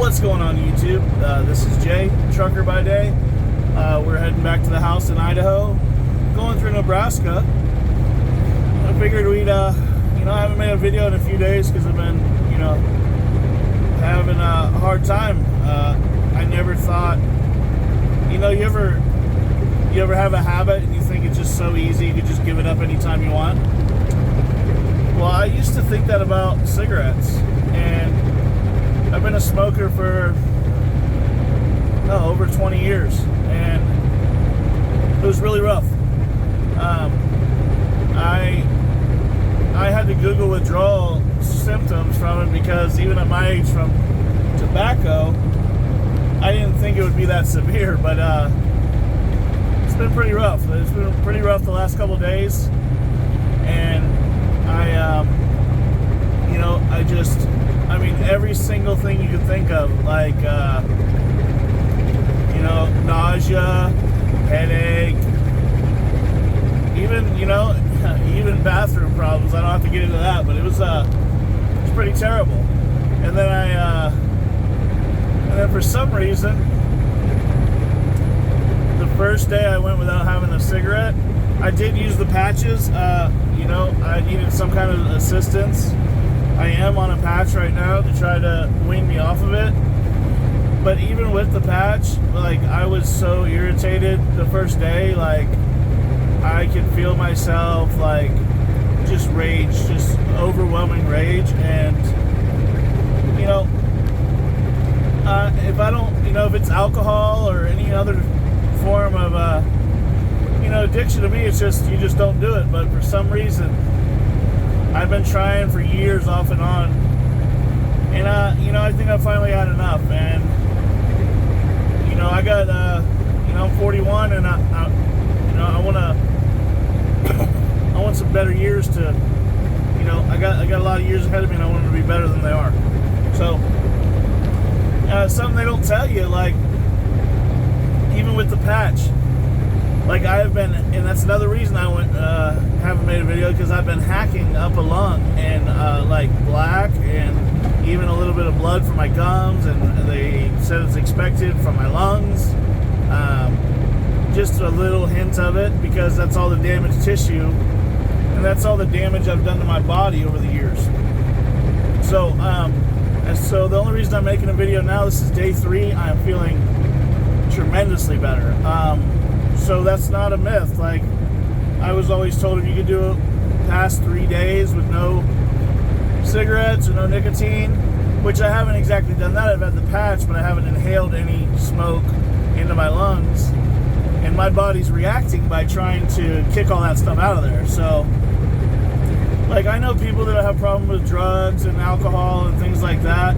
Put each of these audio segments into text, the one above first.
What's going on YouTube? This is Jay, trucker by day. We're heading back to the house in Idaho, going through Nebraska. I figured we'd, I haven't made a video in a few days because I've been, having a hard time. I never thought, you ever have a habit and you think it's just so easy, you could just give it up anytime you want? Well, I used to think that about cigarettes, and I've been a smoker for over 20 years, and it was really rough. I had to Google withdrawal symptoms from it because even at my age, from tobacco, I didn't think it would be that severe, but it's been pretty rough. It's been pretty rough the last couple of days, and every single thing you could think of, like, nausea, headache, even bathroom problems. I don't have to get into that, but it was pretty terrible. And then for some reason, the first day I went without having a cigarette, I did use the patches. I needed some kind of assistance. I am on a patch right now to try to wean me off of it. But even with the patch, I was so irritated the first day. I could feel myself, just rage, just overwhelming rage. And, if I don't, if it's alcohol or any other form of, addiction, to me, it's just, you just don't do it. But for some reason, I've been trying for years off and on, and I think I finally had enough. And I got I'm 41, and I want some better years to, I got a lot of years ahead of me, and I want them to be better than they are. So something they don't tell you, even with the patch. I have been, and that's another reason I haven't made a video, because I've been hacking up a lung, and black, and even a little bit of blood from my gums, and they said it's expected from my lungs. Just a little hint of it, because that's all the damaged tissue, and that's all the damage I've done to my body over the years. So the only reason I'm making a video now, this is day 3, I am feeling tremendously better. So that's not a myth. I was always told, if you could do it past 3 days with no cigarettes or no nicotine, which I haven't exactly done that. I've had the patch, but I haven't inhaled any smoke into my lungs, and my body's reacting by trying to kick all that stuff out of there. So I know people that have problems with drugs and alcohol and things like that.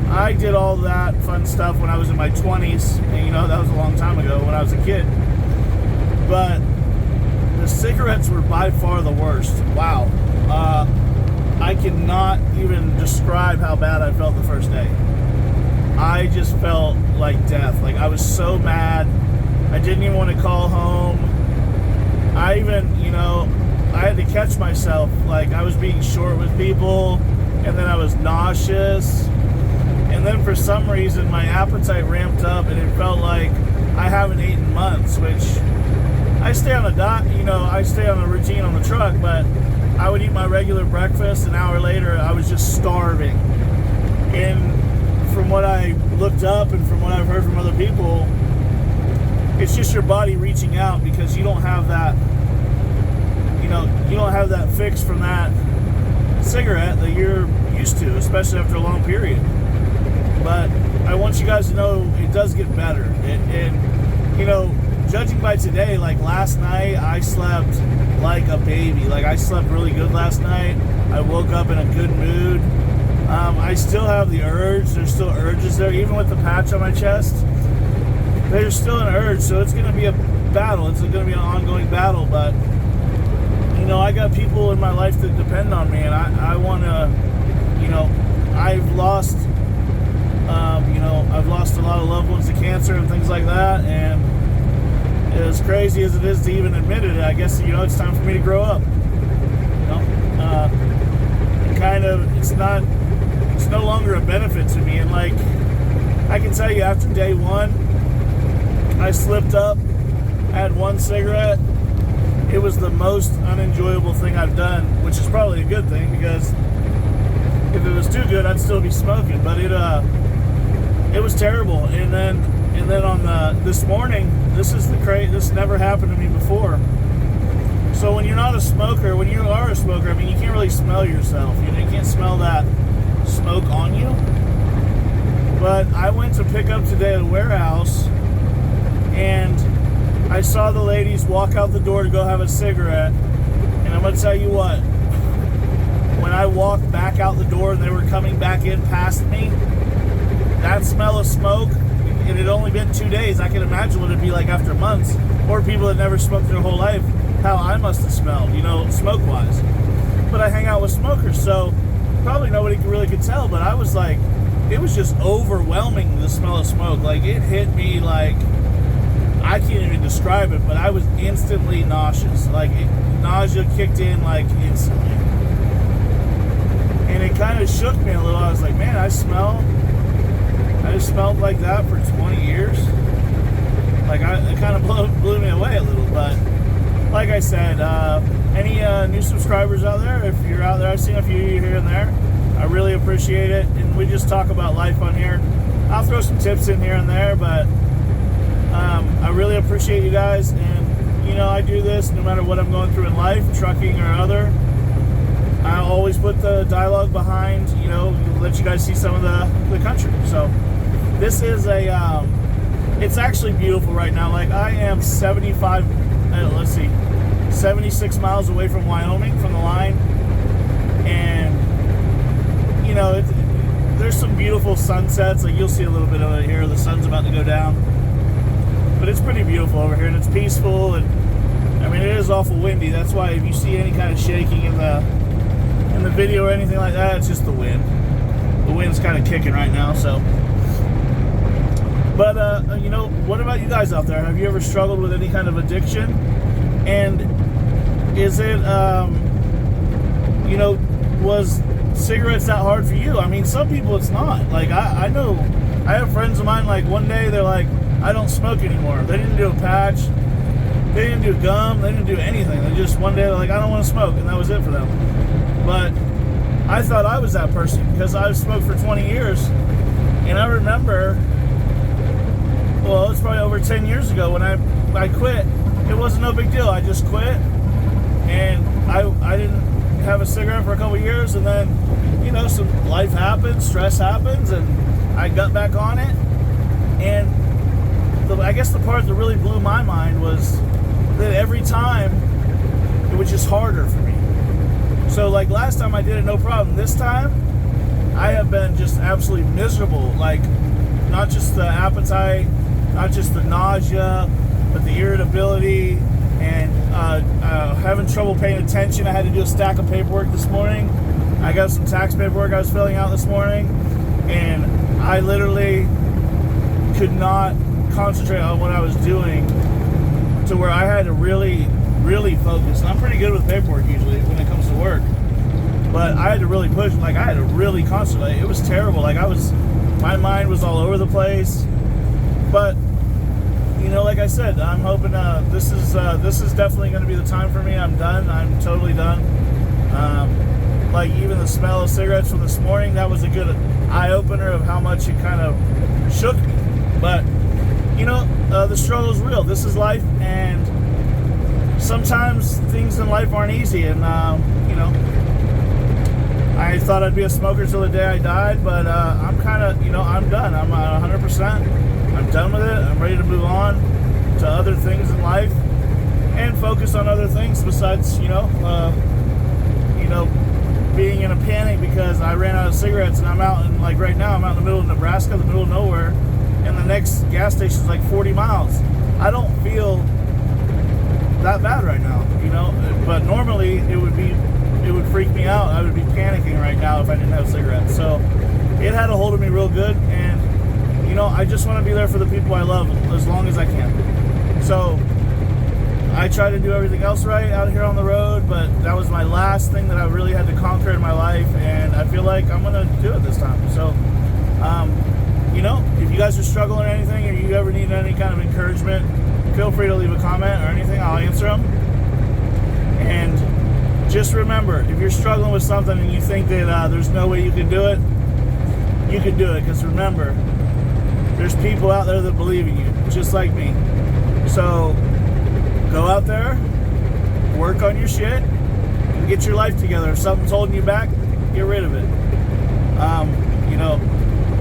I did all that fun stuff when I was in my 20s, and that was a long time ago when I was a kid. But the cigarettes were by far the worst. Wow. I cannot even describe how bad I felt the first day. I just felt like death. I was so mad. I didn't even want to call home. I even, I had to catch myself. I was being short with people, and then I was nauseous. And then for some reason, my appetite ramped up, and it felt like I haven't eaten months, which I stay on a I stay on a routine on the truck, but I would eat my regular breakfast. An hour later, I was just starving. And from what I looked up and from what I've heard from other people, it's just your body reaching out, because you don't have that, you don't have that fix from that cigarette that you're used to, especially after a long period. But I want you guys to know it does get better. Judging by today, last night, I slept like a baby. I slept really good last night. I woke up in a good mood. I still have the urge. There's still urges there, even with the patch on my chest. There's still an urge, so it's going to be a battle. It's going to be an ongoing battle, but I got people in my life that depend on me, and I want to, I've lost a lot of loved ones to cancer and things like that, and as crazy as it is to even admit it, I guess, it's time for me to grow up. It's no longer a benefit to me, and I can tell you after day one, I slipped up, had one cigarette. It was the most unenjoyable thing I've done, which is probably a good thing, because if it was too good, I'd still be smoking. But it was terrible. And then on this morning, this never happened to me before. So when you're not a smoker, when you are a smoker, I mean, you can't really smell yourself. You can't smell that smoke on you. But I went to pick up today at a warehouse, and I saw the ladies walk out the door to go have a cigarette. And I'm going to tell you what, when I walked back out the door and they were coming back in past me, that smell of smoke, it had only been 2 days. I can imagine what it'd be like after months, or people that never smoked their whole life, how I must have smelled, smoke-wise. But I hang out with smokers, so probably nobody really could tell, but I was like, it was just overwhelming, the smell of smoke. Like, it hit me like, I can't even describe it, but I was instantly nauseous. Like, nausea kicked in, like, instantly. And it kind of shook me a little. I was like, man, I just smelled like that for 20 years. Like, it kind of blew me away a little, but like I said, any new subscribers out there, if you're out there, I've seen a few here and there. I really appreciate it, and we just talk about life on here. I'll throw some tips in here and there, but I really appreciate you guys, and I do this no matter what I'm going through in life, trucking or other. I always put the dialogue behind, let you guys see some of the country. So this is it's actually beautiful right now. Like, I am 76 miles away from Wyoming, from the line, and there's some beautiful sunsets. Like, you'll see a little bit of it here. The sun's about to go down, but it's pretty beautiful over here, and it's peaceful. And I mean, it is awful windy. That's why if you see any kind of shaking in the video or anything like that, it's just the wind. The wind's kind of kicking right now. So, but what about you guys out there? Have you ever struggled with any kind of addiction? And is it was cigarettes that hard for you? I mean, some people it's not. Like, I know, I have friends of mine, like, one day they're like, I don't smoke anymore. They didn't do a patch, they didn't do gum, they didn't do anything. They just, one day they're like, I don't want to smoke, and that was it for them. But I thought I was that person, because I've smoked for 20 years, and I remember, well, it's probably over 10 years ago when I quit. It wasn't no big deal. I just quit, and I didn't have a cigarette for a couple years, and then some life happens, stress happens, and I got back on it. And I guess the part that really blew my mind was that every time it was just harder for me. So, like, last time I did it, no problem. This time I have been just absolutely miserable. Like, not just the appetite, not just the nausea, but the irritability, and having trouble paying attention. I had to do a stack of paperwork this morning. I got some tax paperwork I was filling out this morning, and I literally could not concentrate on what I was doing, to where I had to really, really focus. And I'm pretty good with paperwork usually when it comes to work, but I had to really push. Like, I had to really concentrate. It was terrible. Like, my mind was all over the place. But like I said, I'm hoping this is definitely going to be the time for me. I'm done. I'm totally done. Like, even the smell of cigarettes from this morning, that was a good eye-opener of how much it kind of shook me. But the struggle is real. This is life, and sometimes things in life aren't easy. And I thought I'd be a smoker till the day I died, but I'm kind of, I'm done. I'm 100%. I'm done with it. I'm ready to move on to other things in life and focus on other things besides, being in a panic because I ran out of cigarettes, and I'm out in, like, right now, I'm out in the middle of Nebraska, the middle of nowhere, and the next gas station is like 40 miles. I don't feel that bad right now, but normally it would freak me out. I would be panicking right now if I didn't have cigarettes. So it had a hold of me real good, and I just want to be there for the people I love as long as I can. So I try to do everything else right out here on the road, but that was my last thing that I really had to conquer in my life, and I feel like I'm going to do it this time. So, if you guys guys are struggling or anything, or you ever need any kind of encouragement, feel free to leave a comment or anything. I'll answer them. And just remember, if you're struggling with something and you think that there's no way you can do it, you can do it. Because remember, there's people out there that believe in you, just like me. So go out there, work on your shit, and get your life together. If something's holding you back, get rid of it. You know,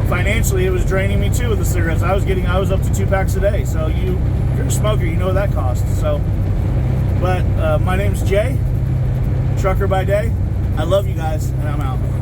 financially, it was draining me too with the cigarettes. I was up to 2 packs a day. So if you're a smoker, you know what that costs. So, but my name's Jay, trucker by day. I love you guys, and I'm out.